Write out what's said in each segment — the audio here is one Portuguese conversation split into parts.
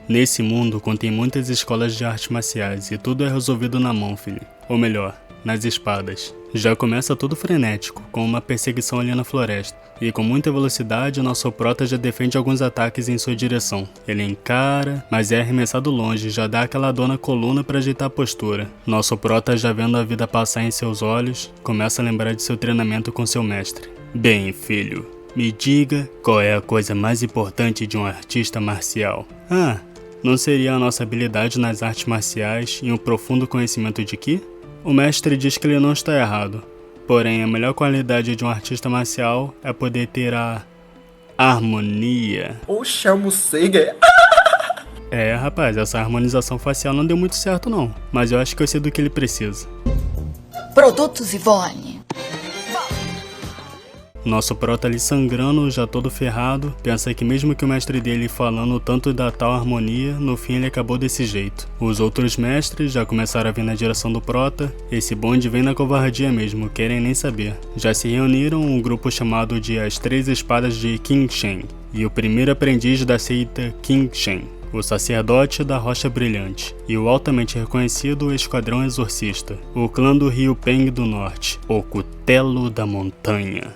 Nesse mundo contém muitas escolas de artes marciais e tudo é resolvido na mão, filho. Ou melhor, nas espadas. Já começa tudo frenético, com uma perseguição ali na floresta. E com muita velocidade, nosso prota já defende alguns ataques em sua direção. Ele encara, mas é arremessado longe, já dá aquela dor na coluna para ajeitar a postura. Nosso prota, já vendo a vida passar em seus olhos, começa a lembrar de seu treinamento com seu mestre. Bem, filho, me diga qual é a coisa mais importante de um artista marcial. Não seria a nossa habilidade nas artes marciais e um profundo conhecimento de Ki? O mestre diz que ele não está errado. Porém, a melhor qualidade de um artista marcial é poder ter a harmonia. Oxe, almocega. Rapaz, essa harmonização facial não deu muito certo não. Mas eu acho que eu sei do que ele precisa. Produtos Ivone. Nosso prota ali sangrando, já todo ferrado, pensa que mesmo que o mestre dele falando tanto da tal harmonia, no fim ele acabou desse jeito. Os outros mestres já começaram a vir na direção do prota, esse bonde vem na covardia mesmo, querem nem saber. Já se reuniram um grupo chamado de As Três Espadas de Qin Shen, e o primeiro aprendiz da seita Qin Shen, o sacerdote da Rocha Brilhante, e o altamente reconhecido Esquadrão Exorcista, o clã do Rio Peng do Norte, o Cutelo da Montanha.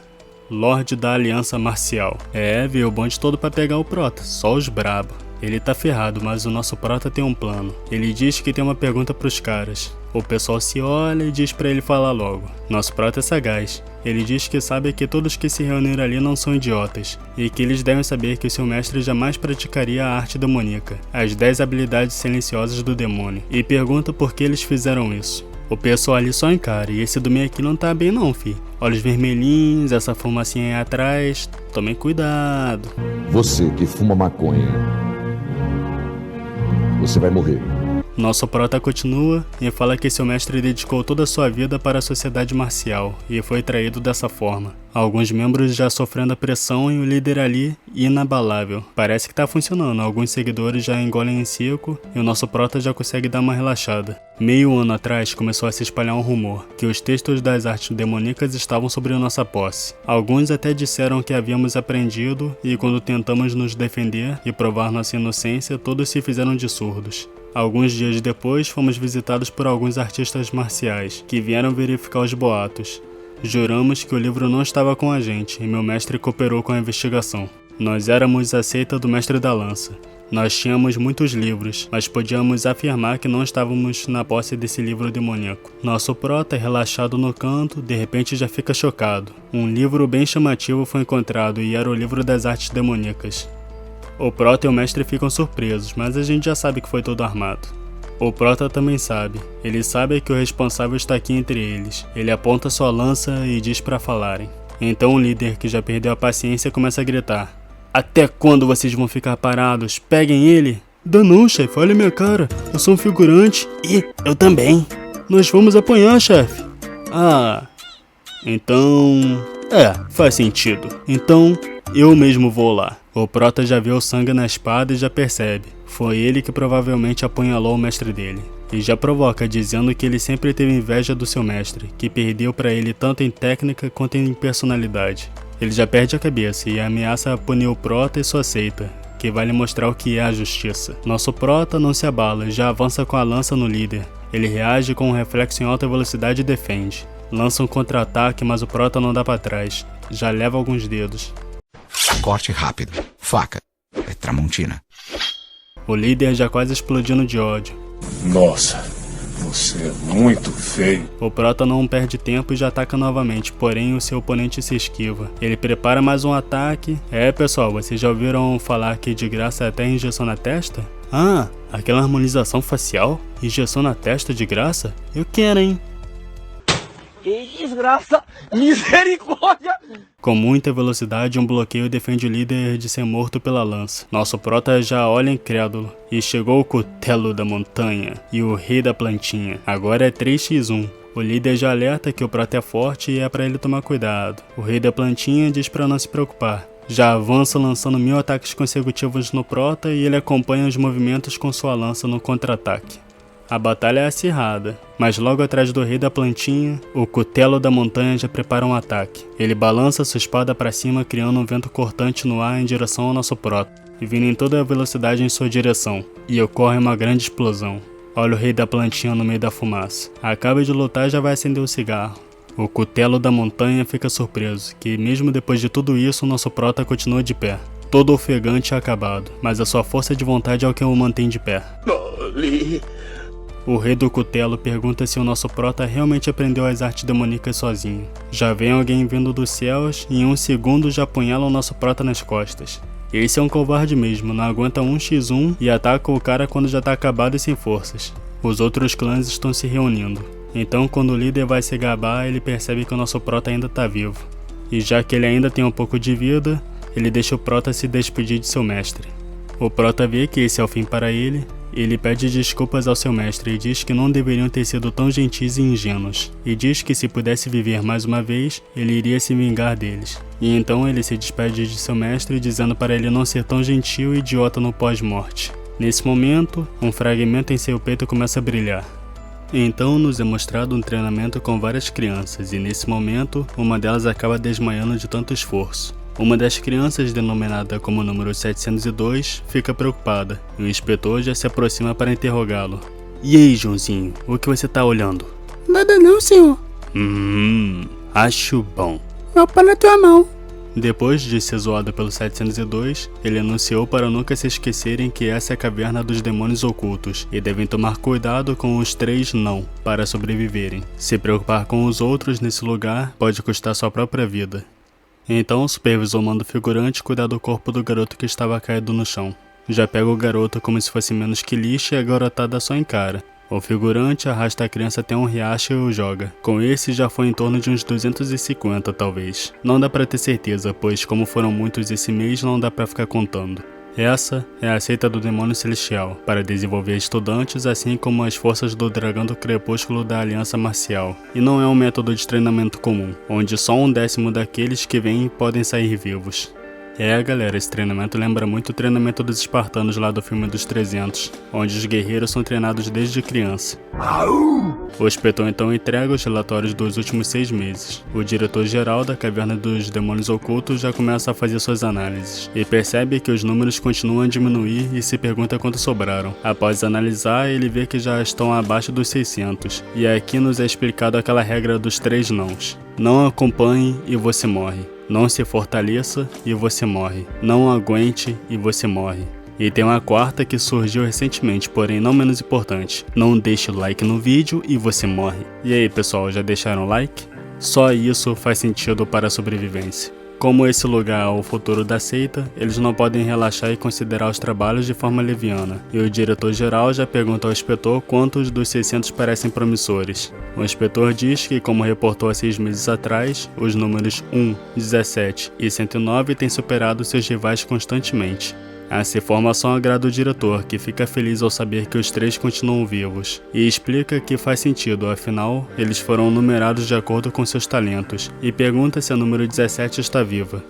Lorde da Aliança Marcial. Veio o bonde todo pra pegar o prota, só os brabo. Ele tá ferrado, mas o nosso prota tem um plano. Ele diz que tem uma pergunta pros caras. O pessoal se olha e diz pra ele falar logo. Nosso prota é sagaz. Ele diz que sabe que todos que se reuniram ali não são idiotas, e que eles devem saber que o seu mestre jamais praticaria a arte demoníaca, as 10 habilidades silenciosas do demônio, e pergunta por que eles fizeram isso. O pessoal ali só encara, e esse do meio aqui não tá bem não, fi. Olhos vermelhinhos, essa fumacinha aí atrás, tomem cuidado. Você que fuma maconha, você vai morrer. Nosso prota continua e fala que seu mestre dedicou toda a sua vida para a sociedade marcial e foi traído dessa forma. Alguns membros já sofrendo a pressão e o líder ali inabalável. Parece que tá funcionando, alguns seguidores já engolem em seco e o nosso prota já consegue dar uma relaxada. Meio ano atrás começou a se espalhar um rumor, que os textos das artes demoníacas estavam sobre nossa posse. Alguns até disseram que havíamos aprendido e quando tentamos nos defender e provar nossa inocência, todos se fizeram de surdos. Alguns dias depois, fomos visitados por alguns artistas marciais, que vieram verificar os boatos. Juramos que o livro não estava com a gente, e meu mestre cooperou com a investigação. Nós éramos a seita do mestre da lança. Nós tínhamos muitos livros, mas podíamos afirmar que não estávamos na posse desse livro demoníaco. Nosso prota, relaxado no canto, de repente já fica chocado. Um livro bem chamativo foi encontrado, e era o livro das artes demoníacas. O prota e o mestre ficam surpresos, mas a gente já sabe que foi todo armado. O prota também sabe. Ele sabe que o responsável está aqui entre eles. Ele aponta sua lança e diz para falarem. Então o líder, que já perdeu a paciência, começa a gritar. Até quando vocês vão ficar parados? Peguem ele! Danou, chefe, olha minha cara. Eu sou um figurante. E eu também. Nós vamos apanhar, chefe. Então... faz sentido. Então, eu mesmo vou lá. O prota já vê o sangue na espada e já percebe. Foi ele que provavelmente apunhalou o mestre dele. E já provoca, dizendo que ele sempre teve inveja do seu mestre, que perdeu pra ele tanto em técnica quanto em personalidade. Ele já perde a cabeça e ameaça punir o prota e sua seita, que vai lhe mostrar o que é a justiça. Nosso prota não se abala e já avança com a lança no líder. Ele reage com um reflexo em alta velocidade e defende. Lança um contra-ataque, mas o prota não dá pra trás. Já leva alguns dedos. Corte rápido. Faca. É Tramontina. O líder já quase explodindo de ódio. Nossa, você é muito feio. O prota não perde tempo e já ataca novamente, porém o seu oponente se esquiva. Ele prepara mais um ataque. Pessoal, vocês já ouviram falar que de graça é até injeção na testa? Aquela harmonização facial? Injeção na testa de graça? Eu quero, hein? Que desgraça! Misericórdia! Com muita velocidade, um bloqueio defende o líder de ser morto pela lança. Nosso prota já olha incrédulo. E chegou o Cutelo da Montanha e o Rei da Plantinha. Agora é 3x1. O líder já alerta que o prota é forte e é pra ele tomar cuidado. O Rei da Plantinha diz pra não se preocupar. Já avança lançando 1000 ataques consecutivos no prota e ele acompanha os movimentos com sua lança no contra-ataque. A batalha é acirrada, mas logo atrás do Rei da Plantinha, o Cutelo da Montanha já prepara um ataque. Ele balança sua espada para cima, criando um vento cortante no ar em direção ao nosso prota, e vindo em toda a velocidade em sua direção, e ocorre uma grande explosão. Olha o Rei da Plantinha no meio da fumaça. Acaba de lutar e já vai acender um cigarro. O Cutelo da Montanha fica surpreso, que mesmo depois de tudo isso, o nosso prota continua de pé. Todo ofegante e acabado, mas a sua força de vontade é o que o mantém de pé. O Rei do Cutelo pergunta se o nosso prota realmente aprendeu as artes demoníacas sozinho. Já vem alguém vindo dos céus e em um segundo já apunhala o nosso prota nas costas. Esse é um covarde mesmo, não aguenta 1x1 e ataca o cara quando já tá acabado e sem forças. Os outros clãs estão se reunindo. Então quando o líder vai se gabar, ele percebe que o nosso prota ainda tá vivo. E já que ele ainda tem um pouco de vida, ele deixa o prota se despedir de seu mestre. O prota vê que esse é o fim para ele. Ele pede desculpas ao seu mestre e diz que não deveriam ter sido tão gentis e ingênuos, e diz que se pudesse viver mais uma vez, ele iria se vingar deles. E então ele se despede de seu mestre dizendo para ele não ser tão gentil e idiota no pós-morte. Nesse momento, um fragmento em seu peito começa a brilhar. Então nos é mostrado um treinamento com várias crianças, e nesse momento, uma delas acaba desmaiando de tanto esforço. Uma das crianças, denominada como número 702, fica preocupada, e o inspetor já se aproxima para interrogá-lo. E aí, Joãozinho, o que você tá olhando? Nada não, senhor. Acho bom. Meu pau na tua mão. Depois de ser zoado pelo 702, ele anunciou para nunca se esquecerem que essa é a caverna dos demônios ocultos e devem tomar cuidado com os 3 não para sobreviverem. Se preocupar com os outros nesse lugar pode custar sua própria vida. Então o supervisor manda o figurante cuidar do corpo do garoto que estava caído no chão. Já pega o garoto como se fosse menos que lixo e a garotada só encara. O figurante arrasta a criança até um riacho e o joga. Com esse já foi em torno de uns 250 talvez. Não dá pra ter certeza, pois como foram muitos esse mês não dá pra ficar contando. Essa é a seita do demônio celestial, para desenvolver estudantes assim como as forças do dragão do crepúsculo da aliança marcial. E não é um método de treinamento comum, onde só 1/10 daqueles que vêm podem sair vivos. Galera, esse treinamento lembra muito o treinamento dos espartanos lá do filme dos 300, onde os guerreiros são treinados desde criança. O inspetor então entrega os relatórios dos últimos 6 meses. O diretor-geral da Caverna dos Demônios Ocultos já começa a fazer suas análises, e percebe que os números continuam a diminuir e se pergunta quantos sobraram. Após analisar, ele vê que já estão abaixo dos 600, e aqui nos é explicado aquela regra dos 3 nãos. Não acompanhe e você morre. Não se fortaleça e você morre. Não aguente e você morre. E tem uma quarta que surgiu recentemente, porém não menos importante. Não deixe o like no vídeo e você morre. E aí pessoal, já deixaram o like? Só isso faz sentido para a sobrevivência. Como esse lugar é o futuro da seita, eles não podem relaxar e considerar os trabalhos de forma leviana. E o diretor-geral já pergunta ao inspetor quantos dos 600 parecem promissores. O inspetor diz que, como reportou há 6 meses atrás, os números 1, 17 e 109 têm superado seus rivais constantemente. Essa informação agrada o diretor, que fica feliz ao saber que os 3 continuam vivos, e explica que faz sentido, afinal, eles foram numerados de acordo com seus talentos, e pergunta se a número 17 está viva.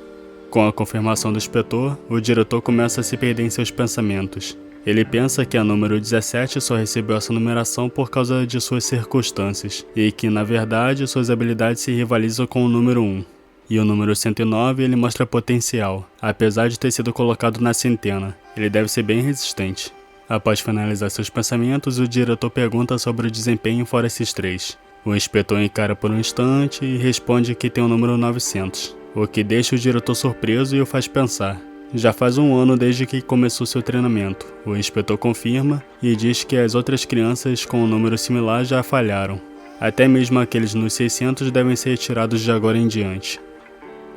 Com a confirmação do inspetor, o diretor começa a se perder em seus pensamentos. Ele pensa que a número 17 só recebeu essa numeração por causa de suas circunstâncias, e que, na verdade, suas habilidades se rivalizam com o número 1. E o número 109 ele mostra potencial, apesar de ter sido colocado na centena, ele deve ser bem resistente. Após finalizar seus pensamentos, o diretor pergunta sobre o desempenho fora esses 3. O inspetor encara por um instante e responde que tem o número 900, o que deixa o diretor surpreso e o faz pensar. Já faz 1 ano desde que começou seu treinamento, o inspetor confirma e diz que as outras crianças com um número similar já falharam. Até mesmo aqueles nos 600 devem ser retirados de agora em diante.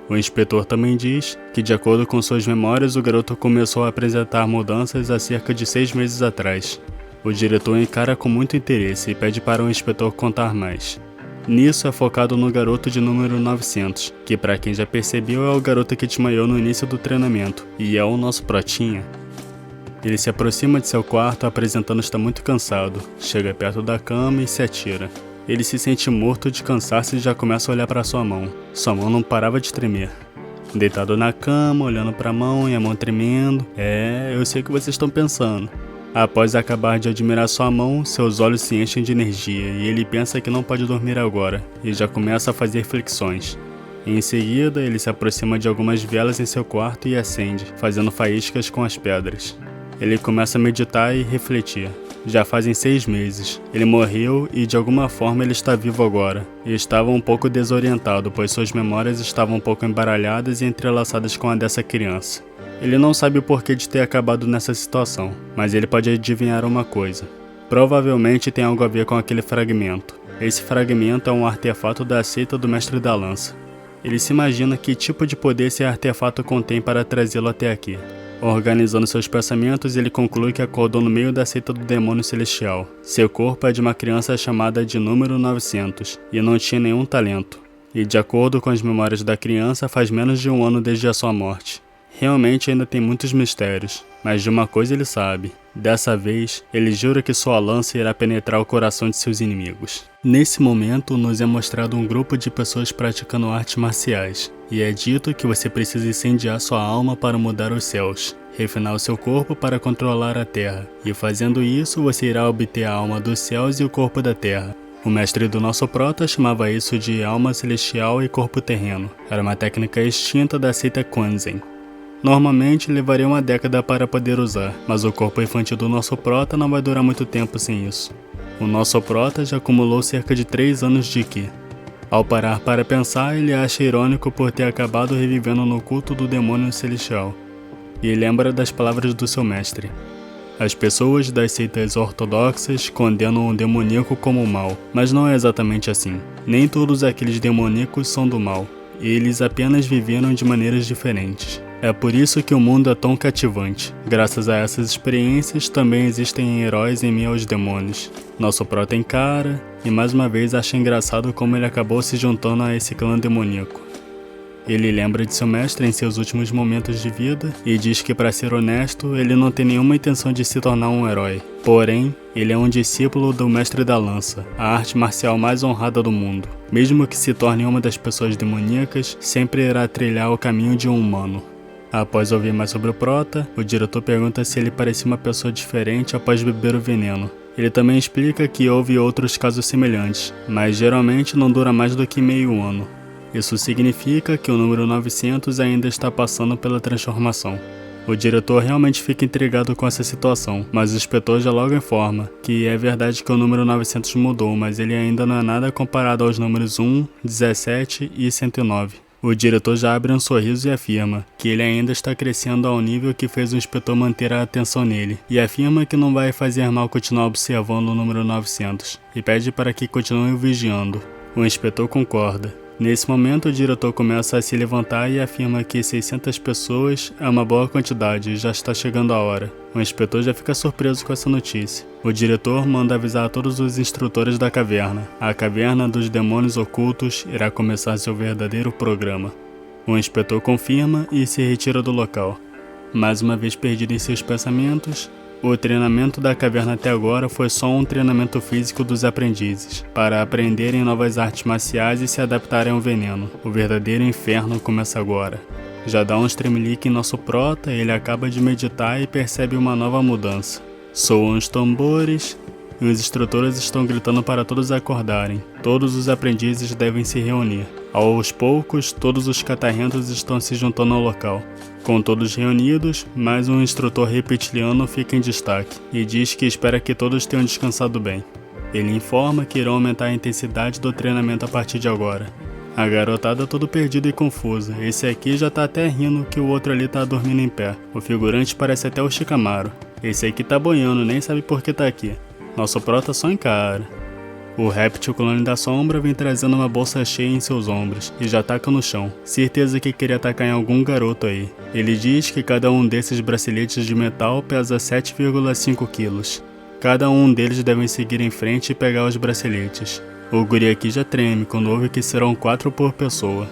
O inspetor também diz que, de acordo com suas memórias, o garoto começou a apresentar mudanças há cerca de 6 meses atrás. O diretor encara com muito interesse e pede para o inspetor contar mais. Nisso é focado no garoto de número 900, que para quem já percebeu é o garoto que desmaiou no início do treinamento, e é o nosso protinha. Ele se aproxima de seu quarto apresentando estar muito cansado, chega perto da cama e se atira. Ele se sente morto de cansaço e já começa a olhar para sua mão. Sua mão não parava de tremer. Deitado na cama, olhando para a mão e a mão tremendo. Eu sei o que vocês estão pensando. Após acabar de admirar sua mão, seus olhos se enchem de energia e ele pensa que não pode dormir agora, e já começa a fazer flexões. Em seguida, ele se aproxima de algumas velas em seu quarto e acende, fazendo faíscas com as pedras. Ele começa a meditar e refletir. Já fazem 6 meses. Ele morreu e de alguma forma ele está vivo agora. E estava um pouco desorientado, pois suas memórias estavam um pouco embaralhadas e entrelaçadas com a dessa criança. Ele não sabe o porquê de ter acabado nessa situação, mas ele pode adivinhar uma coisa. Provavelmente tem algo a ver com aquele fragmento. Esse fragmento é um artefato da seita do Mestre da Lança. Ele se imagina que tipo de poder esse artefato contém para trazê-lo até aqui. Organizando seus pensamentos, ele conclui que acordou no meio da seita do demônio celestial. Seu corpo é de uma criança chamada de número 900 e não tinha nenhum talento. E de acordo com as memórias da criança, faz menos de 1 ano desde a sua morte. Realmente ainda tem muitos mistérios, mas de uma coisa ele sabe. Dessa vez, ele jura que sua lança irá penetrar o coração de seus inimigos. Nesse momento, nos é mostrado um grupo de pessoas praticando artes marciais, e é dito que você precisa incendiar sua alma para mudar os céus, refinar o seu corpo para controlar a terra, e fazendo isso você irá obter a alma dos céus e o corpo da terra. O mestre do nosso prota chamava isso de alma celestial e corpo terreno. Era uma técnica extinta da seita Quanzen. Normalmente levaria 1 década para poder usar, mas o corpo infantil do nosso prota não vai durar muito tempo sem isso. O nosso prota já acumulou cerca de 3 anos de Ki. Ao parar para pensar, ele acha irônico por ter acabado revivendo no culto do demônio celestial. E lembra das palavras do seu mestre. As pessoas das seitas ortodoxas condenam o demoníaco como mal, mas não é exatamente assim. Nem todos aqueles demoníacos são do mal. Eles apenas viveram de maneiras diferentes. É por isso que o mundo é tão cativante. Graças a essas experiências, também existem heróis em meio aos demônios. Nosso prota encara, e mais uma vez acha engraçado como ele acabou se juntando a esse clã demoníaco. Ele lembra de seu mestre em seus últimos momentos de vida e diz que, para ser honesto, ele não tem nenhuma intenção de se tornar um herói. Porém, ele é um discípulo do Mestre da Lança, a arte marcial mais honrada do mundo. Mesmo que se torne uma das pessoas demoníacas, sempre irá trilhar o caminho de um humano. Após ouvir mais sobre o prota, o diretor pergunta se ele parecia uma pessoa diferente após beber o veneno. Ele também explica que houve outros casos semelhantes, mas geralmente não dura mais do que meio ano. Isso significa que o número 900 ainda está passando pela transformação. O diretor realmente fica intrigado com essa situação, mas o inspetor já logo informa que é verdade que o número 900 mudou, mas ele ainda não é nada comparado aos números 1, 17 e 109. O diretor já abre um sorriso e afirma que ele ainda está crescendo ao nível que fez o inspetor manter a atenção nele, e afirma que não vai fazer mal continuar observando o número 900, e pede para que continue vigiando. O inspetor concorda. Nesse momento, o diretor começa a se levantar e afirma que 600 pessoas é uma boa quantidade e já está chegando a hora. O inspetor já fica surpreso com essa notícia. O diretor manda avisar a todos os instrutores da caverna. A caverna dos demônios ocultos irá começar seu verdadeiro programa. O inspetor confirma e se retira do local. Mais uma vez perdido em seus pensamentos, o treinamento da caverna até agora foi só um treinamento físico dos aprendizes, para aprenderem novas artes marciais e se adaptarem ao veneno. O verdadeiro inferno começa agora. Já dá um tremelique em nosso prota, ele acaba de meditar e percebe uma nova mudança. Soam os tambores e os instrutores estão gritando para todos acordarem. Todos os aprendizes devem se reunir. Aos poucos, todos os catarrentos estão se juntando ao local. Com todos reunidos, mais um instrutor reptiliano fica em destaque e diz que espera que todos tenham descansado bem. Ele informa que irão aumentar a intensidade do treinamento a partir de agora. A garotada toda perdida e confusa. Esse aqui já tá até rindo que o outro ali tá dormindo em pé. O figurante parece até o Shikamaru. Esse aqui tá boiando, nem sabe por que tá aqui. Nosso prota só encara. O réptil clone da sombra vem trazendo uma bolsa cheia em seus ombros e já ataca no chão. Certeza que queria atacar em algum garoto aí. Ele diz que cada um desses braceletes de metal pesa 7,5 quilos. Cada um deles deve seguir em frente e pegar os braceletes. O guri aqui já treme quando ouve que serão 4 por pessoa.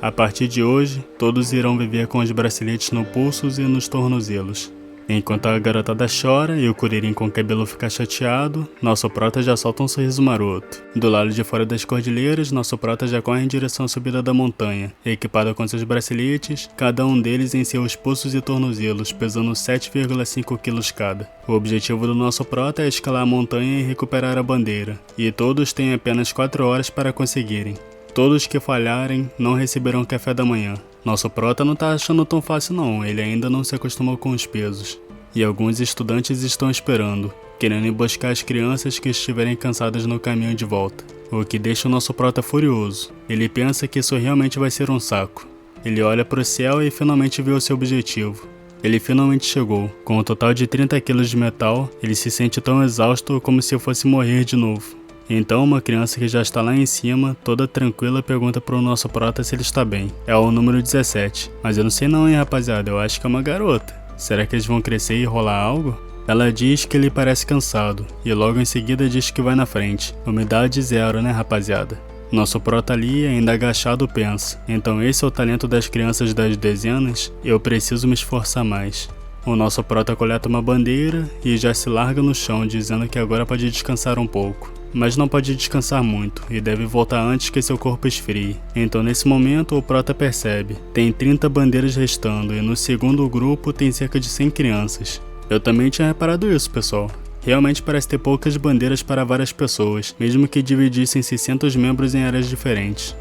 A partir de hoje, todos irão viver com os braceletes no pulsos e nos tornozelos. Enquanto a garotada chora e o Kuririn com o cabelo fica chateado, nosso prota já solta um sorriso maroto. Do lado de fora das cordilheiras, nosso prota já corre em direção à subida da montanha, equipado com seus braceletes, cada um deles em seus pulsos e tornozelos, pesando 7,5 kg cada. O objetivo do nosso prota é escalar a montanha e recuperar a bandeira, e todos têm apenas 4 horas para conseguirem. Todos que falharem não receberão café da manhã. Nosso prota não tá achando tão fácil não, ele ainda não se acostumou com os pesos. E alguns estudantes estão esperando, querendo emboscar as crianças que estiverem cansadas no caminho de volta. O que deixa o nosso prota furioso. Ele pensa que isso realmente vai ser um saco. Ele olha pro céu e finalmente vê o seu objetivo. Ele finalmente chegou. Com um total de 30 kg de metal, ele se sente tão exausto como se fosse morrer de novo. Então uma criança que já está lá em cima, toda tranquila, pergunta pro nosso prota se ele está bem. É o número 17. Mas eu não sei não, hein, rapaziada, eu acho que é uma garota. Será que eles vão crescer e rolar algo? Ela diz que ele parece cansado, e logo em seguida diz que vai na frente. Umidade 0, né, rapaziada? Nosso prota ali, ainda agachado, pensa: então esse é o talento das crianças das dezenas? Eu preciso me esforçar mais. O nosso prota coleta uma bandeira e já se larga no chão, dizendo que agora pode descansar um pouco. Mas não pode descansar muito, e deve voltar antes que seu corpo esfrie. Então nesse momento o prota percebe: tem 30 bandeiras restando, e no segundo grupo tem cerca de 100 crianças. Eu também tinha reparado isso, pessoal. Realmente parece ter poucas bandeiras para várias pessoas, mesmo que dividissem 600 membros em áreas diferentes.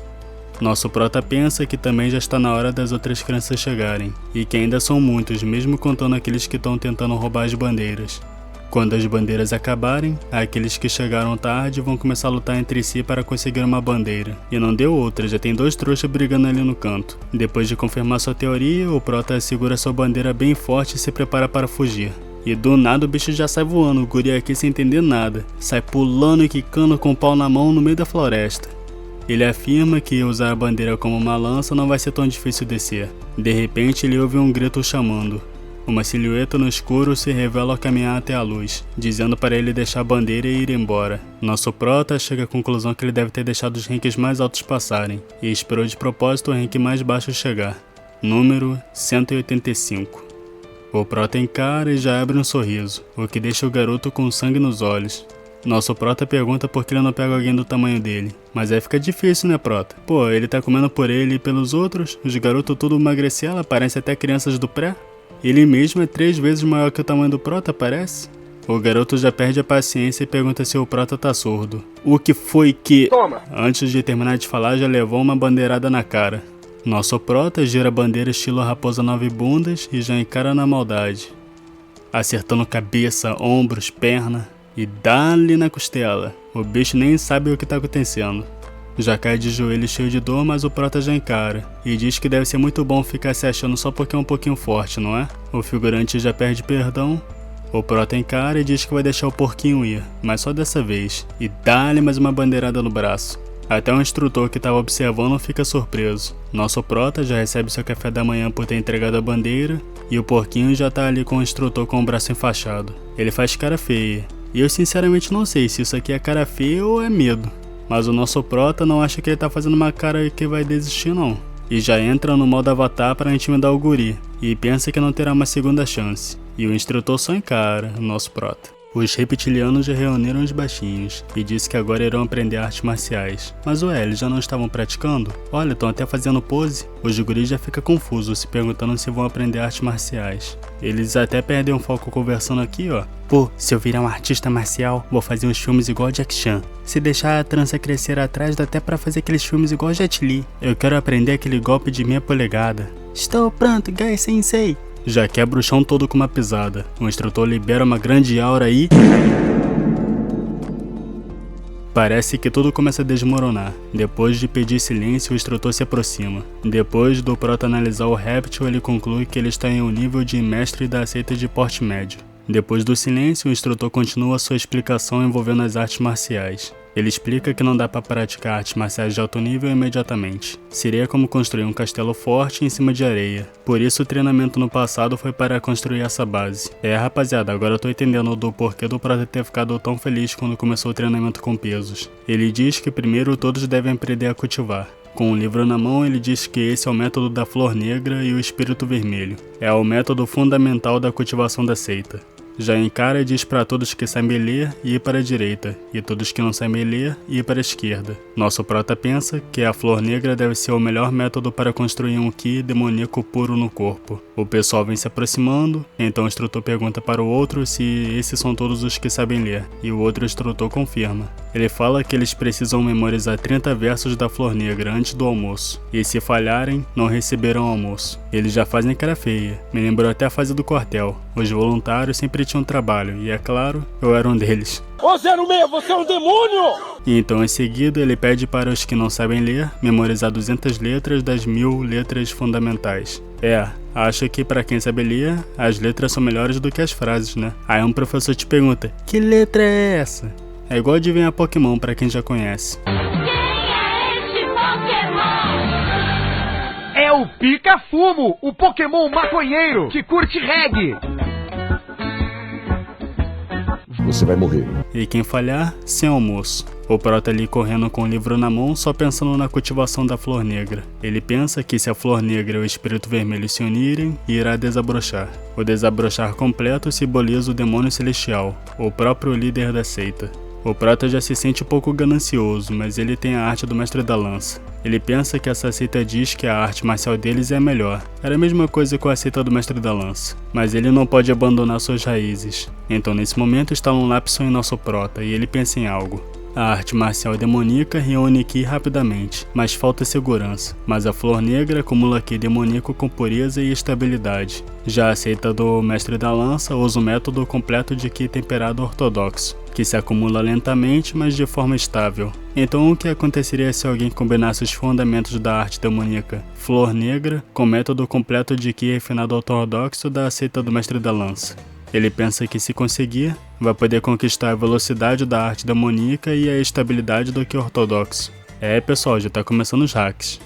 Nosso prota pensa que também já está na hora das outras crianças chegarem, e que ainda são muitos, mesmo contando aqueles que estão tentando roubar as bandeiras. Quando as bandeiras acabarem, aqueles que chegaram tarde vão começar a lutar entre si para conseguir uma bandeira. E não deu outra, já tem 2 trouxas brigando ali no canto. Depois de confirmar sua teoria, o prota segura sua bandeira bem forte e se prepara para fugir. E do nada o bicho já sai voando, o guri aqui sem entender nada. Sai pulando e quicando com o pau na mão no meio da floresta. Ele afirma que usar a bandeira como uma lança não vai ser tão difícil descer. De repente ele ouve um grito chamando. Uma silhueta no escuro se revela ao caminhar até a luz, dizendo para ele deixar a bandeira e ir embora. Nosso prota chega à conclusão que ele deve ter deixado os ranks mais altos passarem, e esperou de propósito o rank mais baixo chegar. Número 185. O prota encara e já abre um sorriso, o que deixa o garoto com sangue nos olhos. Nosso prota pergunta por que ele não pega alguém do tamanho dele. Mas aí fica difícil, né, prota? Pô, ele tá comendo por ele e pelos outros, os garotos tudo magricela, parecem até crianças do pré. Ele mesmo é 3 vezes maior que o tamanho do prota, parece? O garoto já perde a paciência e pergunta se o prota tá surdo. O que foi que... Toma! Antes de terminar de falar, já levou uma bandeirada na cara. Nosso prota gira a bandeira estilo raposa 9 bundas e já encara na maldade, acertando cabeça, ombros, perna e dá-lhe na costela. O bicho nem sabe o que tá acontecendo. Já cai de joelho cheio de dor, mas o prota já encara, e diz que deve ser muito bom ficar se achando só porque é um pouquinho forte, não é? O figurante já perde perdão. O prota encara e diz que vai deixar o porquinho ir, mas só dessa vez, e dá-lhe mais uma bandeirada no braço. Até o instrutor que estava observando fica surpreso. Nosso prota já recebe seu café da manhã por ter entregado a bandeira, e o porquinho já tá ali com o instrutor com o braço enfaixado. Ele faz cara feia, e eu sinceramente não sei se isso aqui é cara feia ou é medo. Mas o nosso prota não acha que ele tá fazendo uma cara que vai desistir não. E já entra no modo avatar para intimidar o guri, e pensa que não terá uma segunda chance. E o instrutor só encara o nosso prota. Os reptilianos já reuniram os baixinhos, e disse que agora irão aprender artes marciais. Mas ué, eles já não estavam praticando? Olha, estão até fazendo pose. Os guris já ficam confusos, se perguntando se vão aprender artes marciais. Eles até perdem o foco conversando aqui, ó. Pô, se eu virar um artista marcial, vou fazer uns filmes igual Jack Chan. Se deixar a trança crescer atrás, dá até pra fazer aqueles filmes igual Jet Li. Eu quero aprender aquele golpe de meia polegada. Estou pronto, Gai Sensei. Já quebra o chão todo com uma pisada. O instrutor libera uma grande aura e... parece que tudo começa a desmoronar. Depois de pedir silêncio, o instrutor se aproxima. Depois do prota analisar o réptil, ele conclui que ele está em um nível de mestre da seita de porte médio. Depois do silêncio, o instrutor continua sua explicação envolvendo as artes marciais. Ele explica que não dá para praticar artes marciais de alto nível imediatamente. Seria como construir um castelo forte em cima de areia. Por isso o treinamento no passado foi para construir essa base. Rapaziada, agora eu tô entendendo do porquê do prota ter ficado tão feliz quando começou o treinamento com pesos. Ele diz que primeiro todos devem aprender a cultivar. Com um livro na mão, ele diz que esse é o método da flor negra e o espírito vermelho. É o método fundamental da cultivação da seita. Já encara e diz para todos que sabem ler ir para a direita, e todos que não sabem ler ir para a esquerda. Nosso prota pensa que a flor negra deve ser o melhor método para construir um ki demoníaco puro no corpo. O pessoal vem se aproximando, então o instrutor pergunta para o outro se esses são todos os que sabem ler, e o outro instrutor confirma. Ele fala que eles precisam memorizar 30 versos da flor negra antes do almoço, e se falharem, não receberão almoço. Eles já fazem cara feia, me lembrou até a fase do quartel. Os voluntários sempre tinham trabalho, e é claro, eu era um deles. Ô 06, você é um demônio! E então em seguida ele pede para os que não sabem ler, memorizar 200 letras das 1000 letras fundamentais. Acho que para quem sabe ler, as letras são melhores do que as frases, né? Aí um professor te pergunta, que letra é essa? É igual adivinhar Pokémon para quem já conhece. Quem é este Pokémon? É o Pica-Fumo, o Pokémon maconheiro que curte reggae. Você vai morrer. E quem falhar, sem almoço. O prota ali correndo com o livro na mão, só pensando na cultivação da flor negra. Ele pensa que se a flor negra e o espírito vermelho se unirem, irá desabrochar. O desabrochar completo simboliza o demônio celestial, o próprio líder da seita. O prota já se sente um pouco ganancioso, mas ele tem a arte do mestre da lança. Ele pensa que essa seita diz que a arte marcial deles é a melhor. Era a mesma coisa com a seita do mestre da lança. Mas ele não pode abandonar suas raízes. Então nesse momento está um lapso em nosso prota e ele pensa em algo. A arte marcial demoníaca reúne Ki rapidamente, mas falta segurança. Mas a flor negra acumula Ki demoníaco com pureza e estabilidade. Já a seita do mestre da lança usa o método completo de Ki temperado ortodoxo, que se acumula lentamente, mas de forma estável. Então o que aconteceria se alguém combinasse os fundamentos da arte demoníaca, flor negra, com o método completo de Ki refinado ortodoxo da seita do mestre da lança? Ele pensa que se conseguir, vai poder conquistar a velocidade da arte demoníaca e a estabilidade do Ki ortodoxo. Pessoal, já tá começando os hacks.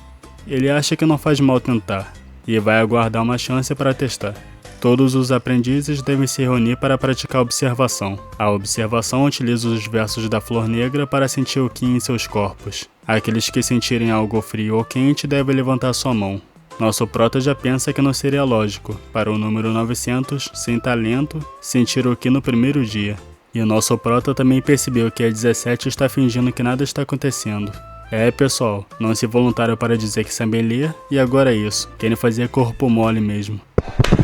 Ele acha que não faz mal tentar, e vai aguardar uma chance para testar. Todos os aprendizes devem se reunir para praticar a observação. A observação utiliza os versos da flor negra para sentir o Ki em seus corpos. Aqueles que sentirem algo frio ou quente devem levantar sua mão. Nosso prota já pensa que não seria lógico, para o número 900, sem talento, sentir o Ki no primeiro dia. E o nosso prota também percebeu que a 17 está fingindo que nada está acontecendo. Pessoal, não se voluntaram para dizer que sabem ler, e agora é isso, querem fazer corpo mole mesmo.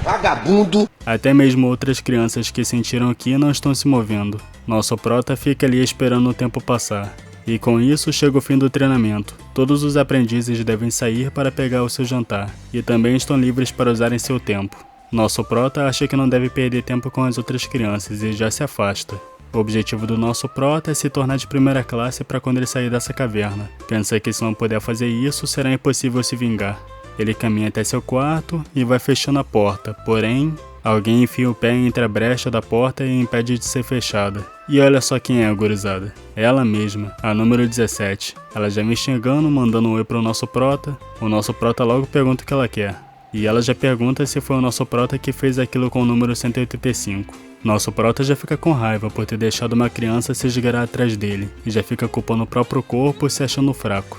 Vagabundo! Até mesmo outras crianças que sentiram o Ki não estão se movendo. Nosso prota fica ali esperando o tempo passar. E com isso chega o fim do treinamento. Todos os aprendizes devem sair para pegar o seu jantar, e também estão livres para usarem seu tempo. Nosso prota acha que não deve perder tempo com as outras crianças e já se afasta. O objetivo do nosso prota é se tornar de primeira classe para quando ele sair dessa caverna. Pensa que se não puder fazer isso, será impossível se vingar. Ele caminha até seu quarto e vai fechando a porta, porém, alguém enfia o pé entre a brecha da porta e impede de ser fechada. E olha só quem é, gurizada. Ela mesma, a número 17. Ela já vem chegando, mandando um oi pro nosso prota. O nosso prota logo pergunta o que ela quer. E ela já pergunta se foi o nosso prota que fez aquilo com o número 185. Nosso prota já fica com raiva por ter deixado uma criança se esgueirar atrás dele. E já fica culpando o próprio corpo e se achando fraco.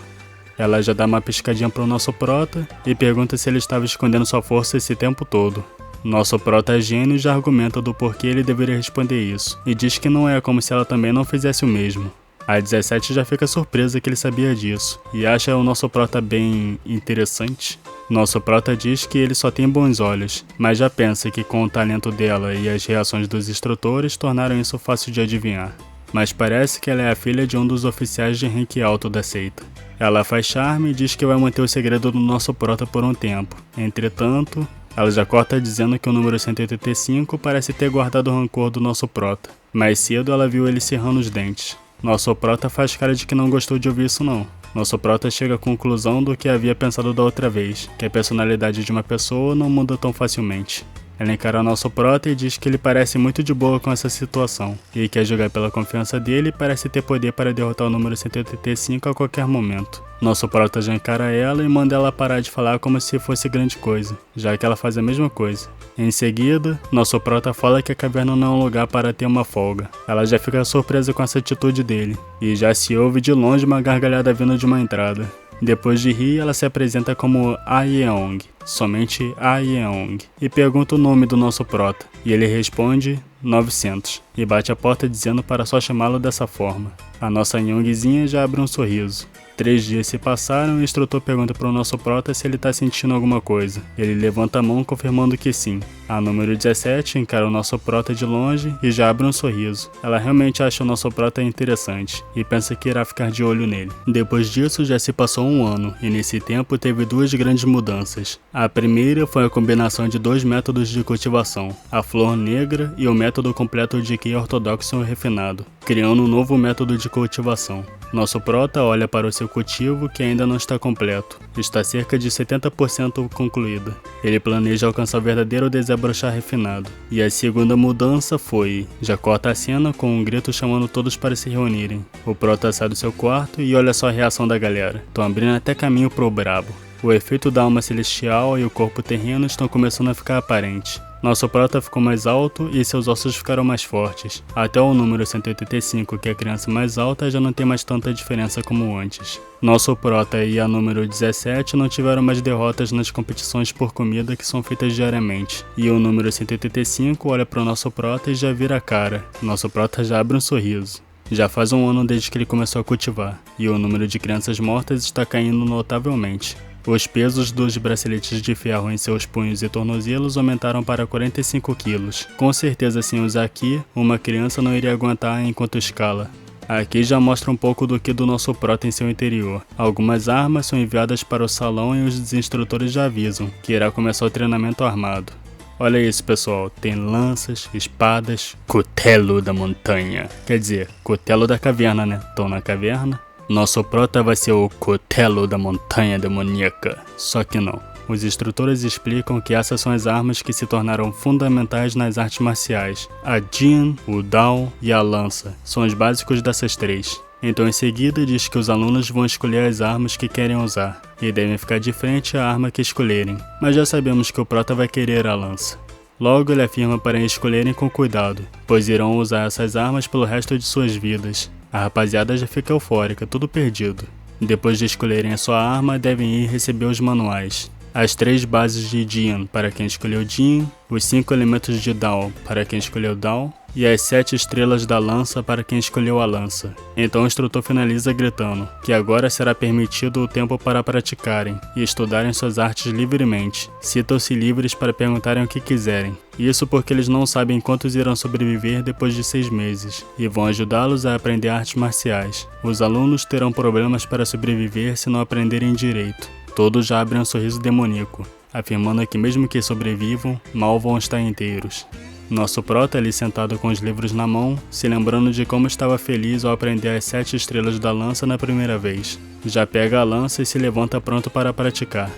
Ela já dá uma piscadinha pro nosso prota e pergunta se ele estava escondendo sua força esse tempo todo. Nosso prota gênio já argumenta do porquê ele deveria responder isso, e diz que não é como se ela também não fizesse o mesmo. A 17 já fica surpresa que ele sabia disso, e acha o nosso prota bem interessante. Nosso prota diz que ele só tem bons olhos, mas já pensa que com o talento dela e as reações dos instrutores tornaram isso fácil de adivinhar. Mas parece que ela é a filha de um dos oficiais de rank alto da seita. Ela faz charme e diz que vai manter o segredo do nosso prota por um tempo. Entretanto, ela já corta dizendo que o número 185 parece ter guardado o rancor do nosso prota. Mais cedo ela viu ele cerrando os dentes. Nosso prota faz cara de que não gostou de ouvir isso não. Nosso prota chega à conclusão do que havia pensado da outra vez, que a personalidade de uma pessoa não muda tão facilmente. Ela encara nosso prota e diz que ele parece muito de boa com essa situação, e quer jogar pela confiança dele e parece ter poder para derrotar o número 185 a qualquer momento. Nosso prota já encara ela e manda ela parar de falar como se fosse grande coisa, já que ela faz a mesma coisa. Em seguida, nosso prota fala que a caverna não é um lugar para ter uma folga. Ela já fica surpresa com essa atitude dele, e já se ouve de longe uma gargalhada vindo de uma entrada. Depois de rir, ela se apresenta como Ayeong, somente Ayeong, e pergunta o nome do nosso prota, e ele responde 900, e bate a porta dizendo para só chamá-lo dessa forma. A nossa Youngzinha já abre um sorriso. 3 dias se passaram e o instrutor pergunta para o nosso prota se ele está sentindo alguma coisa. Ele levanta a mão confirmando que sim. A número 17 encara o nosso prota de longe e já abre um sorriso. Ela realmente acha o nosso prota interessante e pensa que irá ficar de olho nele. Depois disso já se passou um ano e nesse tempo teve 2 grandes mudanças. A primeira foi a combinação de 2 métodos de cultivação, a flor negra e o método completo de Qi ortodoxo refinado, criando um novo método de cultivação. Nosso prota olha para o seu cultivo que ainda não está completo, está cerca de 70% concluída. Ele planeja alcançar o verdadeiro desabrochar refinado. E a segunda mudança foi, já corta a cena com um grito chamando todos para se reunirem. O prota sai do seu quarto e olha só a reação da galera, estão abrindo até caminho pro brabo. O efeito da alma celestial e o corpo terreno estão começando a ficar aparente. Nosso prota ficou mais alto e seus ossos ficaram mais fortes. Até o número 185, que é a criança mais alta, já não tem mais tanta diferença como antes. Nosso prota e a número 17 não tiveram mais derrotas nas competições por comida que são feitas diariamente. E o número 185 olha para o nosso prota e já vira a cara. Nosso prota já abre um sorriso. Já faz um ano desde que ele começou a cultivar, e o número de crianças mortas está caindo notavelmente. Os pesos dos braceletes de ferro em seus punhos e tornozelos aumentaram para 45 quilos. Com certeza, sem usar aqui, uma criança não iria aguentar enquanto escala. Aqui já mostra um pouco do que do nosso prota em seu interior. Algumas armas são enviadas para o salão e os instrutores já avisam que irá começar o treinamento armado. Olha isso, pessoal, tem lanças, espadas, cutelo da montanha. Quer dizer, cutelo da caverna, né? Estão na caverna. Nosso prota vai ser o cutelo da montanha demoníaca. Só que não. Os instrutores explicam que essas são as armas que se tornaram fundamentais nas artes marciais. A Jin, o Dao e a lança são os básicos dessas 3. Então em seguida diz que os alunos vão escolher as armas que querem usar e devem ficar de frente à arma que escolherem. Mas já sabemos que o prota vai querer a lança. Logo ele afirma para escolherem com cuidado, pois irão usar essas armas pelo resto de suas vidas. A rapaziada já fica eufórica, tudo perdido. Depois de escolherem a sua arma, devem ir receber os manuais. As 3 bases de Jin para quem escolheu Jin, os 5 elementos de Dao para quem escolheu Dao e as 7 estrelas da lança para quem escolheu a lança. Então o instrutor finaliza gritando que agora será permitido o tempo para praticarem e estudarem suas artes livremente. Citam-se livres para perguntarem o que quiserem. Isso porque eles não sabem quantos irão sobreviver depois de 6 meses e vão ajudá-los a aprender artes marciais. Os alunos terão problemas para sobreviver se não aprenderem direito. Todos já abrem um sorriso demoníaco, afirmando que mesmo que sobrevivam, mal vão estar inteiros. Nosso prota ali sentado com os livros na mão, se lembrando de como estava feliz ao aprender as 7 estrelas da lança na primeira vez. Já pega a lança e se levanta pronto para praticar.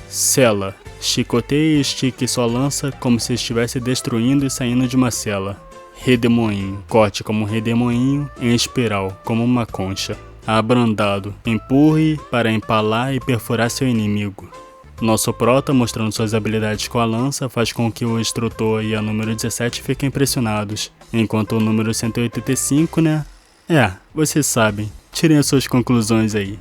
Cela. Chicoteie e estique sua lança como se estivesse destruindo e saindo de uma cela. Redemoinho. Corte como um redemoinho em espiral, como uma concha. Abrandado. Empurre para empalar e perfurar seu inimigo. Nosso prota, mostrando suas habilidades com a lança, faz com que o instrutor e a número 17 fiquem impressionados, enquanto o número 185, né? Vocês sabem. Tirem as suas conclusões aí.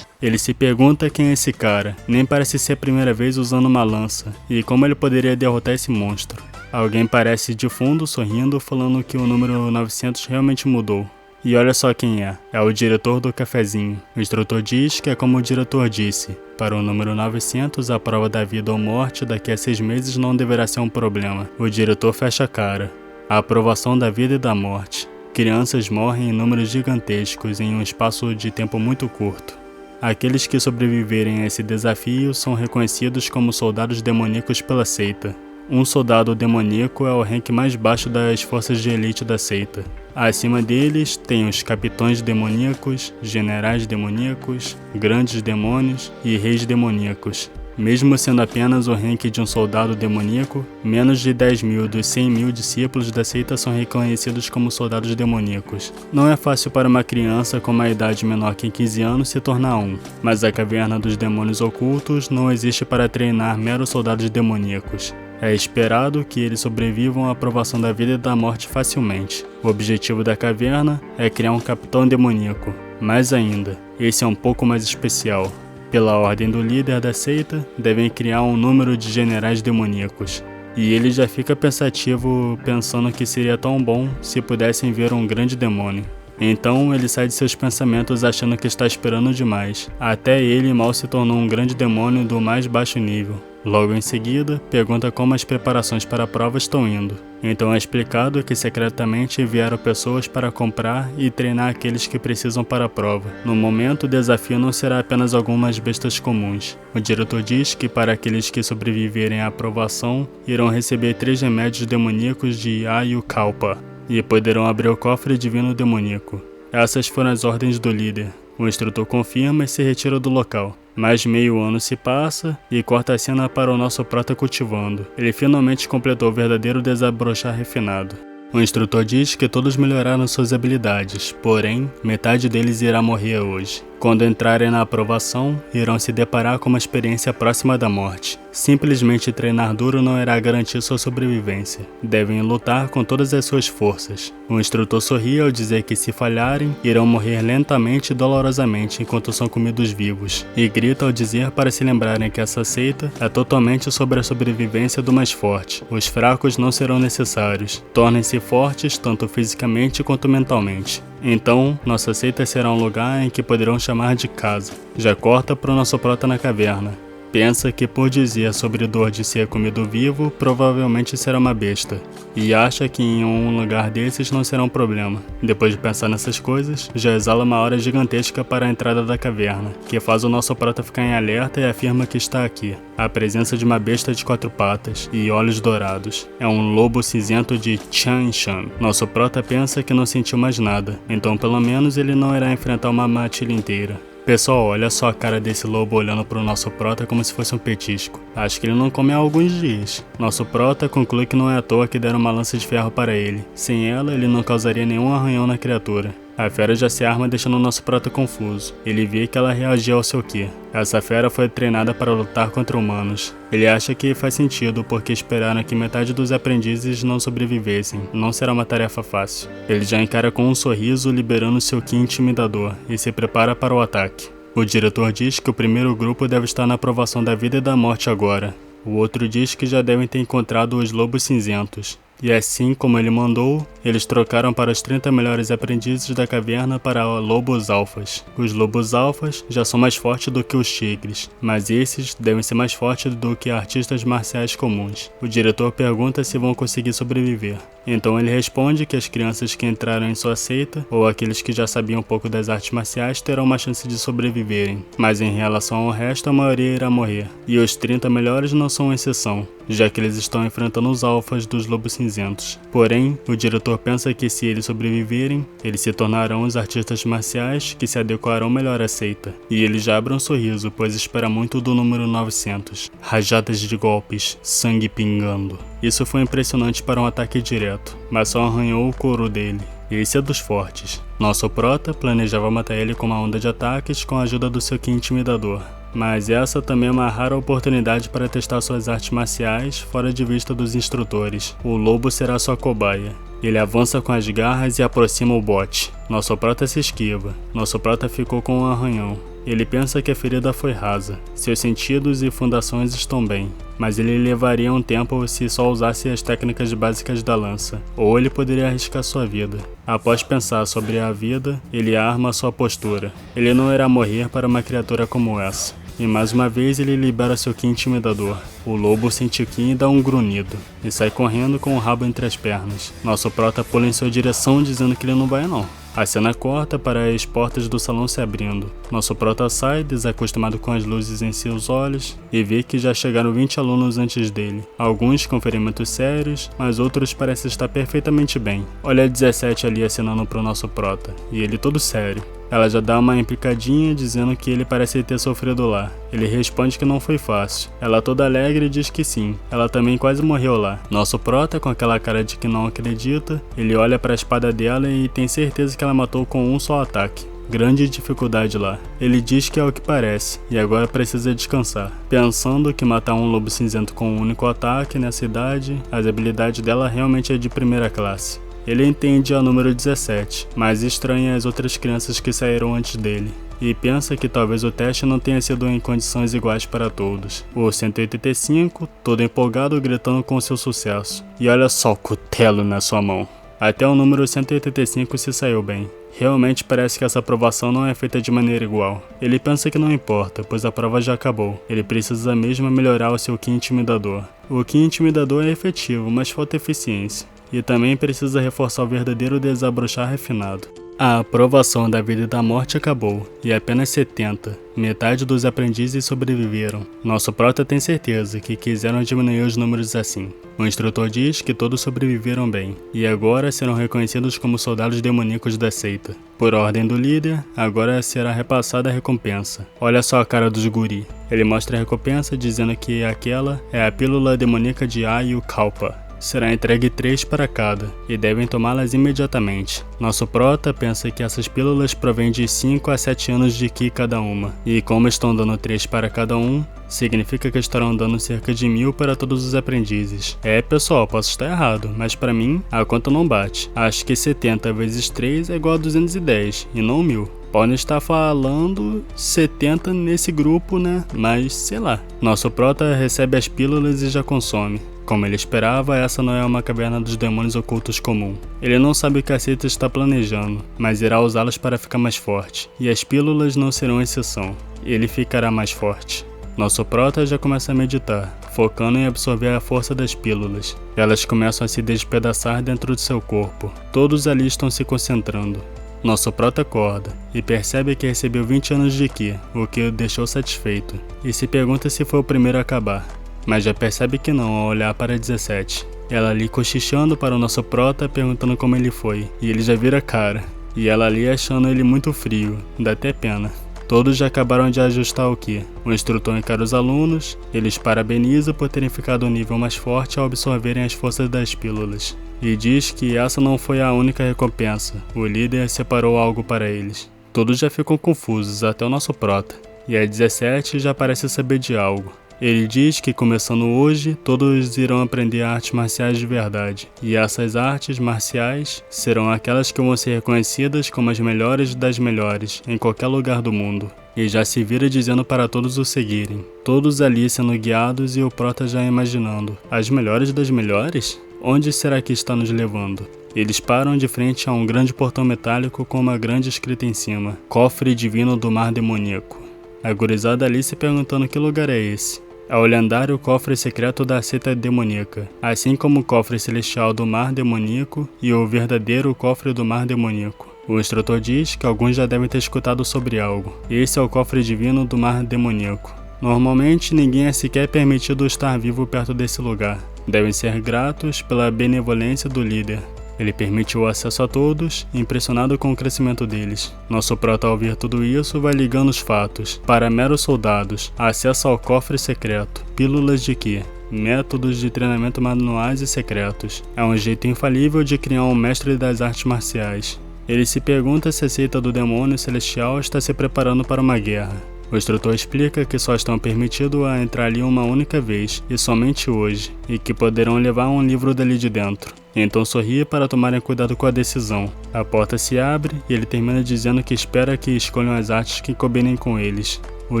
Ele se pergunta quem é esse cara, nem parece ser a primeira vez usando uma lança, e como ele poderia derrotar esse monstro. Alguém parece de fundo sorrindo, falando que o número 900 realmente mudou. E olha só quem é o diretor do cafezinho. O instrutor diz que é como o diretor disse. Para o número 900, a prova da vida ou morte daqui a 6 meses não deverá ser um problema. O diretor fecha a cara. A aprovação da vida e da morte. Crianças morrem em números gigantescos em um espaço de tempo muito curto. Aqueles que sobreviverem a esse desafio são reconhecidos como soldados demoníacos pela seita. Um soldado demoníaco é o rank mais baixo das forças de elite da seita. Acima deles tem os capitães demoníacos, generais demoníacos, grandes demônios e reis demoníacos. Mesmo sendo apenas o rank de um soldado demoníaco, menos de 10.000 dos 100.000 discípulos da seita são reconhecidos como soldados demoníacos. Não é fácil para uma criança com uma idade menor que 15 anos se tornar um, mas a caverna dos demônios ocultos não existe para treinar meros soldados demoníacos. É esperado que eles sobrevivam à provação da vida e da morte facilmente. O objetivo da caverna é criar um capitão demoníaco. Mais ainda, Esse é um pouco mais especial. Pela ordem do líder da seita, devem criar um número de generais demoníacos. E ele já fica pensativo pensando que seria tão bom se pudessem ver um grande demônio. Então ele sai de seus pensamentos achando que está esperando demais. Até ele mal se tornou um grande demônio do mais baixo nível. Logo em seguida, pergunta como as preparações para a prova estão indo. Então é explicado que secretamente enviaram pessoas para comprar e treinar aqueles que precisam para a prova. No momento, o desafio não será apenas algumas bestas comuns. O diretor diz que para aqueles que sobreviverem à aprovação, irão receber 3 remédios demoníacos de Ayukalpa e poderão abrir o cofre divino demoníaco. Essas foram as ordens do líder. O instrutor confirma e se retira do local. Mais meio ano se passa e corta a cena para o nosso prota cultivando. Ele finalmente completou o verdadeiro desabrochar refinado. O instrutor diz que todos melhoraram suas habilidades, porém, metade deles irá morrer hoje. Quando entrarem na aprovação, irão se deparar com uma experiência próxima da morte. Simplesmente treinar duro não irá garantir sua sobrevivência. Devem lutar com todas as suas forças. O instrutor sorri ao dizer que se falharem, irão morrer lentamente e dolorosamente enquanto são comidos vivos. E grita ao dizer para se lembrarem que essa seita é totalmente sobre a sobrevivência do mais forte. Os fracos não serão necessários. Tornem-se fortes tanto fisicamente quanto mentalmente. Então, nossa seita será um lugar em que poderão chamar de casa. Já corta para o nosso prota na caverna. Pensa que por dizer sobre dor de ser comido vivo, provavelmente será uma besta. E acha que em um lugar desses não será um problema. Depois de pensar nessas coisas, já exala uma aura gigantesca para a entrada da caverna, que faz o nosso prota ficar em alerta e afirma que está aqui. A presença de uma besta de 4 patas e olhos dourados. É um lobo cinzento de Chanshan. Nosso prota pensa que não sentiu mais nada, então pelo menos ele não irá enfrentar uma matilha inteira. Pessoal, olha só a cara desse lobo olhando pro nosso prota como se fosse um petisco. Acho que ele não come há alguns dias. Nosso prota conclui que não é à toa que deram uma lança de ferro para ele. Sem ela, ele não causaria nenhum arranhão na criatura. A fera já se arma deixando o nosso prota confuso. Ele vê que ela reagiu ao seu ki. Essa fera foi treinada para lutar contra humanos. Ele acha que faz sentido porque esperaram que metade dos aprendizes não sobrevivessem. Não será uma tarefa fácil. Ele já encara com um sorriso liberando seu ki intimidador e se prepara para o ataque. O diretor diz que o primeiro grupo deve estar na aprovação da vida e da morte agora. O outro diz que já devem ter encontrado os lobos cinzentos. E assim como ele mandou, eles trocaram para os 30 melhores aprendizes da caverna para lobos alfas. Os lobos alfas já são mais fortes do que os tigres, mas esses devem ser mais fortes do que artistas marciais comuns. O diretor pergunta se vão conseguir sobreviver. Então ele responde que as crianças que entraram em sua seita, ou aqueles que já sabiam um pouco das artes marciais, terão uma chance de sobreviverem. Mas em relação ao resto, a maioria irá morrer. E os 30 melhores não são exceção, já que eles estão enfrentando os alfas dos lobos cinzentos. Porém, o diretor pensa que se eles sobreviverem, eles se tornarão os artistas marciais que se adequarão melhor à seita. E ele já abre um sorriso, pois espera muito do número 900. Rajadas de golpes, sangue pingando. Isso foi impressionante para um ataque direto, mas só arranhou o couro dele. Esse é dos fortes. Nosso prota planejava matar ele com uma onda de ataques com a ajuda do seu ki intimidador. Mas essa também é uma rara oportunidade para testar suas artes marciais fora de vista dos instrutores. O lobo será sua cobaia. Ele avança com as garras e aproxima o bote. Nosso prota se esquiva. Nosso prota ficou com um arranhão. Ele pensa que a ferida foi rasa. Seus sentidos e fundações estão bem, mas ele levaria um tempo se só usasse as técnicas básicas da lança, ou ele poderia arriscar sua vida. Após pensar sobre a vida, ele arma sua postura. Ele não irá morrer para uma criatura como essa. E mais uma vez ele libera seu ki intimidador. O lobo sente o ki e dá um grunhido, e sai correndo com o rabo entre as pernas. Nosso prota pula em sua direção dizendo que ele não vai não. A cena corta para as portas do salão se abrindo. Nosso prota sai, desacostumado com as luzes em seus olhos, e vê que já chegaram 20 alunos antes dele. Alguns com ferimentos sérios, mas outros parecem estar perfeitamente bem. Olha a 17 ali acenando pro nosso prota, e ele todo sério. Ela já dá uma implicadinha dizendo que ele parece ter sofrido lá. Ele responde que não foi fácil. Ela toda alegre diz que sim. Ela também quase morreu lá. Nosso prota, com aquela cara de que não acredita, ele olha para a espada dela e tem certeza que ela matou com um só ataque. Grande dificuldade lá. Ele diz que é o que parece, e agora precisa descansar. Pensando que matar um lobo cinzento com um único ataque nessa idade, as habilidades dela realmente é de primeira classe. Ele entende a número 17, mas estranha as outras crianças que saíram antes dele. e pensa que talvez o teste não tenha sido em condições iguais para todos. O 185, todo empolgado, gritando com seu sucesso. E olha só o cutelo na sua mão. Até o número 185 se saiu bem. Realmente parece que essa aprovação não é feita de maneira igual. Ele pensa que não importa, pois a prova já acabou. Ele precisa mesmo melhorar o seu Ki intimidador. O Ki intimidador é efetivo, mas falta eficiência. E também precisa reforçar o verdadeiro desabrochar refinado. A aprovação da vida e da morte acabou, e apenas 70, metade dos aprendizes sobreviveram. Nosso prota tem certeza que quiseram diminuir os números assim. O instrutor diz que todos sobreviveram bem, e agora serão reconhecidos como soldados demoníacos da seita. Por ordem do líder, agora será repassada a recompensa. Olha só a cara dos guri. Ele mostra a recompensa dizendo que aquela é a pílula demoníaca de Ayukalpa. Será entregue 3 para cada, e devem tomá-las imediatamente. Nosso prota pensa que essas pílulas provêm de 5 a 7 anos de Ki cada uma, e como estão dando 3 para cada um, significa que estarão dando cerca de 1000 para todos os aprendizes. Pessoal, posso estar errado, mas para mim, a conta não bate. Acho que 70 vezes 3 é igual a 210, e não 1000. Podem estar falando 70 nesse grupo, né? Mas, sei lá. Nosso prota recebe as pílulas e já consome. Como ele esperava, essa não é uma caverna dos demônios ocultos comum. Ele não sabe o que a seita está planejando, mas irá usá-las para ficar mais forte. E as pílulas não serão exceção. Ele ficará mais forte. Nosso prota já começa a meditar, focando em absorver a força das pílulas. Elas começam a se despedaçar dentro de seu corpo. Todos ali estão se concentrando. Nosso prota acorda e percebe que recebeu 20 anos de Ki, o que o deixou satisfeito. E se pergunta se foi o primeiro a acabar. Mas já percebe que não ao olhar para 17. Ela ali cochichando para o nosso prota, perguntando como ele foi, e ele já vira cara. E ela ali achando ele muito frio, dá até pena. Todos já acabaram de ajustar o Ki. O instrutor encara os alunos, eles parabenizam por terem ficado um nível mais forte ao absorverem as forças das pílulas. E diz que essa não foi a única recompensa, o líder separou algo para eles. Todos já ficam confusos, até o nosso prota. E a 17 já parece saber de algo. Ele diz que começando hoje, todos irão aprender artes marciais de verdade, e essas artes marciais serão aquelas que vão ser reconhecidas como as melhores das melhores em qualquer lugar do mundo. E já se vira dizendo para todos o seguirem, todos ali sendo guiados e o prota já imaginando, as melhores das melhores? Onde será que está nos levando? Eles param de frente a um grande portão metálico com uma grande escrita em cima, Cofre Divino do Mar Demoníaco. A gurizada ali se perguntando que lugar é esse. É o lendário cofre secreto da seita demoníaca, assim como o cofre celestial do mar demoníaco e o verdadeiro cofre do mar demoníaco. O instrutor diz que alguns já devem ter escutado sobre algo. Esse é o cofre divino do mar demoníaco. Normalmente ninguém é sequer permitido estar vivo perto desse lugar. Devem ser gratos pela benevolência do líder. Ele permite o acesso a todos, impressionado com o crescimento deles. Nosso prota, ao ouvir tudo isso, vai ligando os fatos. Para meros soldados, acesso ao cofre secreto, pílulas de Ki, métodos de treinamento manuais e secretos. É um jeito infalível de criar um mestre das artes marciais. Ele se pergunta se a seita do demônio celestial está se preparando para uma guerra. O instrutor explica que só estão permitidos a entrar ali uma única vez, e somente hoje, e que poderão levar um livro dali de dentro. Então sorri para tomarem cuidado com a decisão. A porta se abre e ele termina dizendo que espera que escolham as artes que combinem com eles. O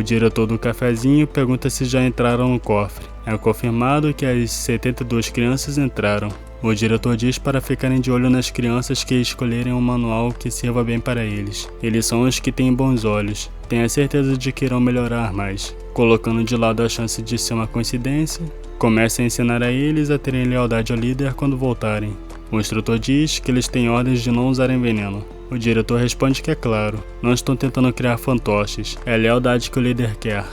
diretor do cafezinho pergunta se já entraram no cofre. É confirmado que as 72 crianças entraram. O diretor diz para ficarem de olho nas crianças que escolherem um manual que sirva bem para eles. Eles são os que têm bons olhos. Tenha certeza de que irão melhorar mais. Colocando de lado a chance de ser uma coincidência, comece a ensinar a eles a terem lealdade ao líder quando voltarem. O instrutor diz que eles têm ordens de não usarem veneno. O diretor responde que é claro, não estão tentando criar fantoches, é a lealdade que o líder quer.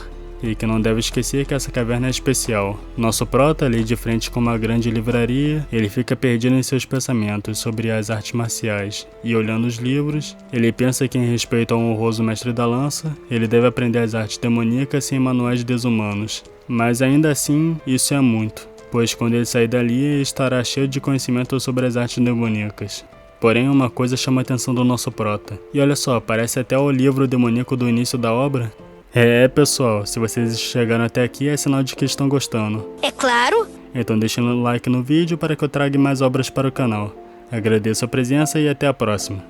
E que não deve esquecer que essa caverna é especial. Nosso prota, ali de frente com uma grande livraria, ele fica perdido em seus pensamentos sobre as artes marciais. E olhando os livros, ele pensa que em respeito ao honroso mestre da lança, ele deve aprender as artes demoníacas sem manuais desumanos. Mas ainda assim, isso é muito, pois quando ele sair dali, ele estará cheio de conhecimento sobre as artes demoníacas. Porém, uma coisa chama a atenção do nosso prota. E olha só, parece até o livro demoníaco do início da obra. Pessoal, se vocês chegaram até aqui é sinal de que estão gostando. É claro! Então deixem um like no vídeo para que eu traga mais obras para o canal. Agradeço a presença e até a próxima.